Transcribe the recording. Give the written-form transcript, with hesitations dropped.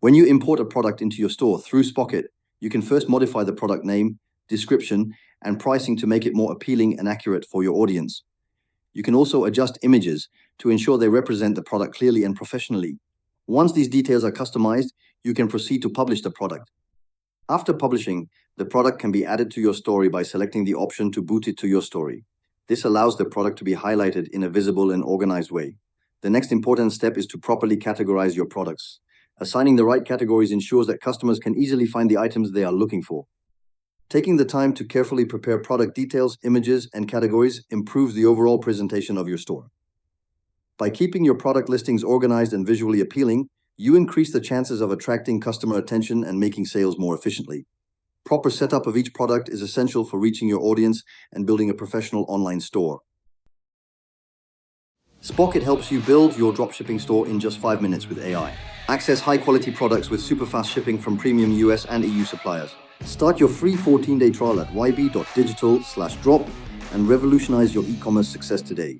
When you import a product into your store through Spocket, you can first modify the product name, description, and pricing to make it more appealing and accurate for your audience. You can also adjust images to ensure they represent the product clearly and professionally. Once these details are customized, you can proceed to publish the product. After publishing, the product can be added to your story by selecting the option to boot it to your story. This allows the product to be highlighted in a visible and organized way. The next important step is to properly categorize your products. Assigning the right categories ensures that customers can easily find the items they are looking for. Taking the time to carefully prepare product details, images, and categories improves the overall presentation of your store. By keeping your product listings organized and visually appealing, you increase the chances of attracting customer attention and making sales more efficiently. Proper setup of each product is essential for reaching your audience and building a professional online store. Spocket helps you build your dropshipping store in just 5 minutes with AI. Access high-quality products with super fast shipping from premium US and EU suppliers. Start your free 14-day trial at YB.Digital/drop and revolutionize your e-commerce success today.